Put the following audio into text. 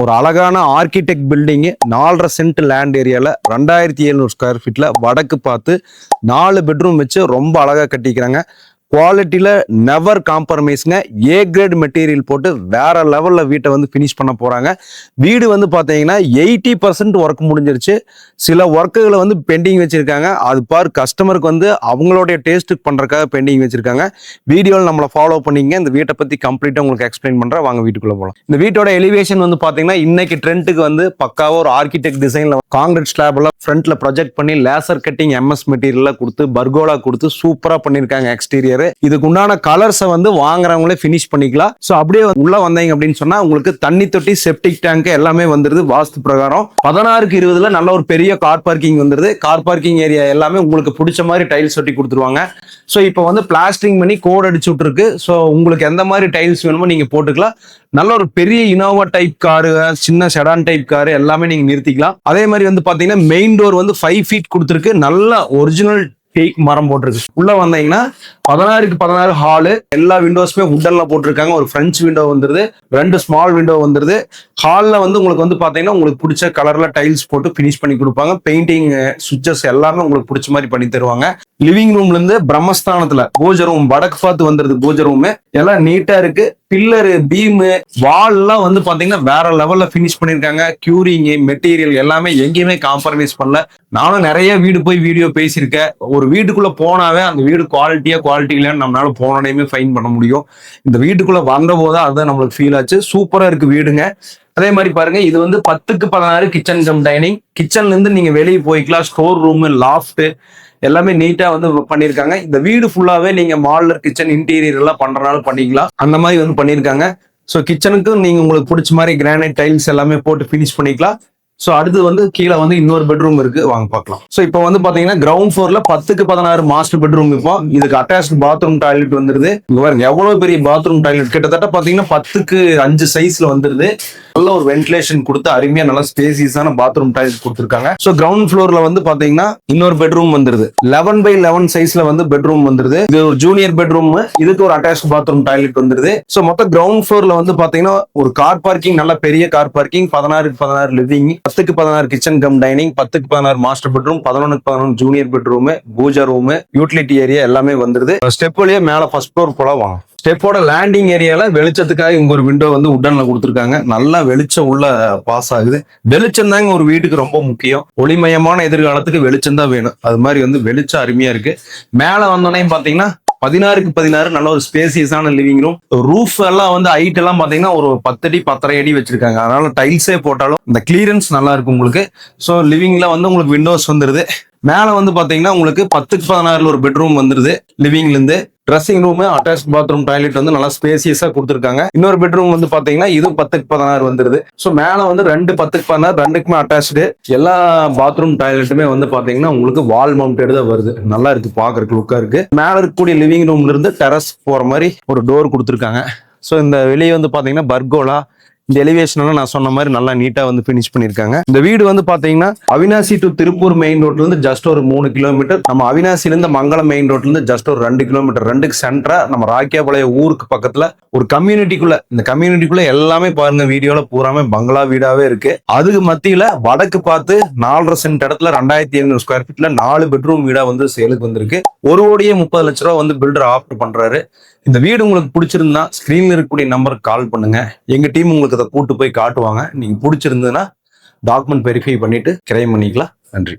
ஒரு அழகான architect building 4.5 cent land ஏரியால 2700 ஸ்கொயர் ஃபீட்ல வடக்கு பார்த்து 4 பெட்ரூம் வச்சு ரொம்ப அழகா கட்டிக்கிறாங்க. குவாலிட்டியில நெவர் காம்ப்ரமைஸ்ங்க. ஏ கிரேட் மெட்டீரியல் போட்டு வேற லெவல்ல வீட்டை வந்து ஃபினிஷ் பண்ண போறாங்க. வீடு வந்து பாத்தீங்கன்னா 80% ஒர்க் முடிஞ்சிருச்சு. சில ஒர்க்குகளை வந்து பெண்டிங் வச்சிருக்காங்க. அது பார் கஸ்டமருக்கு வந்து அவங்களுடைய டேஸ்ட்டுக்கு பண்றதுக்காக பெண்டிங் வச்சிருக்காங்க. வீடியோவில் நம்மளை ஃபாலோ பண்ணிங்க. இந்த வீட்டை பத்தி கம்ப்ளீட்டா உங்களுக்கு எக்ஸ்பிளைன் பண்றேன். வாங்க வீட்டுக்குள்ள போகலாம். இந்த வீட்டோட எலிவேஷன் வந்து பாத்தீங்கன்னா இன்னைக்கு ட்ரெண்டுக்கு வந்து பக்காவா ஒரு ஆர்கிடெக்ட் டிசைன்ல காங்கிரீட் ஸ்லாப் எல்லாம் ஃப்ரண்ட்ல ப்ரொஜெக்ட் பண்ணி லேசர் கட்டிங் எம்எஸ் மெட்டீரியல் கொடுத்து பர்கோலா கொடுத்து சூப்பரா பண்ணிருக்காங்க. எக்ஸ்டீரியர் இதுக்கு உண்டான கலர்ஸை வந்து வாங்குறவங்களே ஃபினிஷ் பண்ணிக்கலாம். ஸோ அப்படியே உள்ள வந்தீங்க அப்படின்னு சொன்னா உங்களுக்கு தண்ணி தொட்டி செப்டிக் டேங்க் எல்லாமே வந்துருது. வாஸ்து பிரகாரம் 16க்கு 20ல நல்ல ஒரு பெரிய கார் பார்க்கிங் வந்துருது. கார் பார்க்கிங் ஏரியா எல்லாமே உங்களுக்கு பிடிச்ச மாதிரி டைல்ஸ் ஒட்டி கொடுத்துருவாங்க. ஸோ இப்போ வந்து பிளாஸ்டிங் பண்ணி கோட் அடிச்சு விட்டுருக்கு. ஸோ உங்களுக்கு எந்த மாதிரி டைல்ஸ் வேணுமோ நீங்க போட்டுக்கலாம். நல்ல ஒரு பெரிய இனோவா டைப் காரு, சின்ன செடான் டைப் காரு எல்லாமே நீங்க நிறுத்திக்கலாம். அதே மாதிரி வந்து பாத்தீங்கன்னா மெயின் டோர் வந்து 5 ஃபீட் கொடுத்துருக்கு. நல்ல ஒரிஜினல் டீக் மரம் போட்டிருக்கு. உள்ள வந்தீங்கன்னா 16க்கு 16 ஹாலு, எல்லா விண்டோஸுமே உட்டன்ல போட்டிருக்காங்க. ஒரு பிரெஞ்ச் விண்டோ வந்துருது, 2 ஸ்மால் விண்டோ வந்துருது. ஹால்ல வந்து உங்களுக்கு வந்து பாத்தீங்கன்னா உங்களுக்கு பிடிச்ச கலர்ல டைல்ஸ் போட்டு பினிஷ் பண்ணி கொடுப்பாங்க. பெயிண்டிங் சுவிட்சஸ் எல்லாமே உங்களுக்கு பிடிச்ச மாதிரி பண்ணி தருவாங்க. லிவிங் ரூம்ல இருந்து பிரம்மஸ்தானத்துல பூஜை ரூம் வடக்கு பார்த்து வந்துருது. பூஜை ரூம் எல்லாம் நீட்டா இருக்கு. பில்லரு, பீமு, வால் எல்லாம் வந்து பாத்தீங்கன்னா வேற லெவல்ல பினிஷ் பண்ணிருக்காங்க. கியூரிங் மெட்டீரியல் எல்லாமே எங்கேயுமே காம்ப்ரமைஸ் பண்ணல. நானும் நிறைய வீடு போய் வீடியோ பேசியிருக்கேன். ஒரு வீட்டுக்குள்ள போனாவே அந்த வீடு குவாலிட்டி இல்லைன்னு நம்மளால போனோடையுமே ஃபைன் பண்ண முடியும். இந்த வீட்டுக்குள்ள வந்த போது அதுதான் நம்மளுக்கு ஃபீல் ஆச்சு. சூப்பரா இருக்கு வீடுங்க. அதே மாதிரி பாருங்க, இது வந்து 10க்கு 16 கிச்சன் கம் டைனிங். கிச்சன்ல இருந்து நீங்க வெளியே போய்க்கலாம். ஸ்டோர் ரூம், லாஃப்ட் எல்லாமே நீட்டா வந்து பண்ணிருக்காங்க. இந்த வீடு ஃபுல்லாவே நீங்க மாடலர் கிச்சன் இன்டீரியர் எல்லாம் பண்றதுனால பண்ணிக்கலாம். அந்த மாதிரி வந்து பண்ணிருக்காங்க. ஸோ கிச்சனுக்கு நீங்க உங்களுக்கு பிடிச்ச மாதிரி கிரானைட் டைல்ஸ் எல்லாமே போட்டு ஃபினிஷ் பண்ணிக்கலாம். ஸோ அடுத்து வந்து கீழே வந்து இன்னொரு பெட்ரூம் இருக்கு, வாங்க பார்க்கலாம். ஸோ இப்போ வந்து பாத்தீங்கன்னா கிரவுண்ட் ஃப்ளோர்ல 10க்கு 16 மாஸ்டர் பெட்ரூம் இப்போ. இதுக்கு அட்டாச் பாத்ரூம் டாய்லெட் வந்துருது. இங்க பாருங்க எவ்வளவு பெரிய பாத்ரூம் டாய்லெட், கிட்டத்தட்ட பாத்தீங்கன்னா 10க்கு 5 சைஸ்ல வந்துருது. நல்ல ஒரு வென்டிலேஷன் கொடுத்து அருமையா நல்ல ஸ்பேசியஸான பாத்ரூம் டாய்லெட் கொடுத்துருக்காங்க. ஸோ கிரவுண்ட் ஃப்ளோர்ல வந்து பாத்தீங்கன்னா இன்னொரு பெட்ரூம் வந்துருது. 11x11 சைஸ்ல வந்து பெட்ரூம் வந்துருது. இது ஒரு ஜூனியர் பெட்ரூம். இதுக்கு ஒரு அட்டாச் பாத்ரூம் டாய்லெட் வந்துருது. ஸோ மொத்தம் கிரவுண்ட் ஃப்ளோர்ல வந்து பாத்தீங்கன்னா ஒரு கார் பார்க்கிங், நல்ல பெரிய கார் பார்க்கிங், 16க்கு 16 லிவிங், 10க்கு 16 கிச்சன் கம் டைனிங், 10க்கு 16 மாஸ்டர் பெட்ரூம், 11க்கு 11 junior bedroom, puja room, utility area எல்லாமே வந்துருது. ஸ்டெப் வழியா மேல ஃபர்ஸ்ட் ஃப்ளோர் போல வாங்க. ஸ்டெப்போட லேண்டிங் ஏரியால வெளிச்சத்துக்காக இங்க ஒரு விண்டோ வந்து உட்டன்ல கொடுத்துருக்காங்க. நல்லா வெளிச்சம் உள்ள பாஸ் ஆகுது. வெளிச்சம் தாங்க ஒரு வீட்டுக்கு ரொம்ப முக்கியம். ஒளிமயமான எதிர்காலத்துக்கு வெளிச்சம் தான் வேணும். அது மாதிரி வந்து வெளிச்சம் அருமையா இருக்கு. மேல வந்தோடனே பாத்தீங்கன்னா 16க்கு 16 நல்ல ஒரு ஸ்பேசியஸான லிவிங் ரூம். ரூஃப் எல்லாம் வந்து ஹைட் எல்லாம் பாத்தீங்கன்னா ஒரு 10 அடி 10.5 அடி வச்சிருக்காங்க. அதனால டைல்ஸே போட்டாலும் இந்த கிளியரன்ஸ் நல்லா இருக்கும் உங்களுக்கு. ஸோ லிவிங்ல வந்து உங்களுக்கு விண்டோஸ் வந்துருது. மேல வந்து பாத்தீங்கன்னா உங்களுக்கு 10க்கு 16 ஒரு பெட்ரூம் வந்துருது. லிவிங்ல இருந்து dressing room, attach bathroom toilet வந்து நல்லா ஸ்பேசியஸா கொடுத்துருக்காங்க. இன்னொரு பெட்ரூம் வந்து பாத்தீங்கன்னா இது 10க்கு 16 வந்துருது. ஸோ மேல வந்து 2 10க்கு 16 ரெண்டுக்குமே அட்டாச்சு. எல்லா பாத்ரூம் டாய்லெட்டுமே வந்து பாத்தீங்கன்னா உங்களுக்கு வால் மவுண்டட் தான் வருது. நல்லா இருக்கு, பாக்குறதுக்கு லுக்கா இருக்கு. மேல இருக்கக்கூடிய லிவிங் ரூம்ல இருந்து டெரஸ் போற மாதிரி ஒரு டோர் கொடுத்துருக்காங்க. ஸோ இந்த வெளியே வந்து பாத்தீங்கன்னா பர்கோலா, இந்த எலிவேஷன் நான் சொன்ன மாதிரி நல்லா நீட்டா வந்து பினிஷ் பண்ணிருக்காங்க. இந்த வீடு வந்து பாத்தீங்கன்னா அவினாசி டு திருப்பூர் மெயின் ரோட்ல இருந்து ஜஸ்ட் ஒரு 3 கிலோமீட்டர், நம்ம அவினாசில இருந்து மங்களம் மெயின் ரோட்ல இருந்து ஜஸ்ட் ஒரு 2 கிலோமீட்டர், 2க்கு சென்டரா நம்ம ராக்கியாபாளையம் ஊருக்கு பக்கத்துல ஒரு கம்யூனிட்டிக்குள்ள. இந்த கம்யூனிட்டிக்குள்ள எல்லாமே பாருங்க வீடியோல பூராமே பங்களா வீடாவே இருக்கு. அதுக்கு மத்தியில வடக்கு பார்த்து 4.5 சென்ட் இடத்துல 2700 ஸ்கொயர் ஃபீட்ல 4 பெட்ரூம் வீடா வந்து சேலுக்கு வந்திருக்கு. 1,30,00,000 வந்து பில்டர் ஆப்ட் பண்றாரு. இந்த வீடு உங்களுக்கு பிடிச்சிருந்தா ஸ்கிரீன்ல இருக்கக்கூடிய நம்பருக்கு கால் பண்ணுங்க. எங்க டீம் உங்களுக்கு அதை கூட்டு போய் காட்டுவாங்க. நீங்க பிடிச்சிருந்ததுன்னா டாக்குமெண்ட் வெரிஃபை பண்ணிட்டு கிரைம் பண்ணிக்கலாம். நன்றி.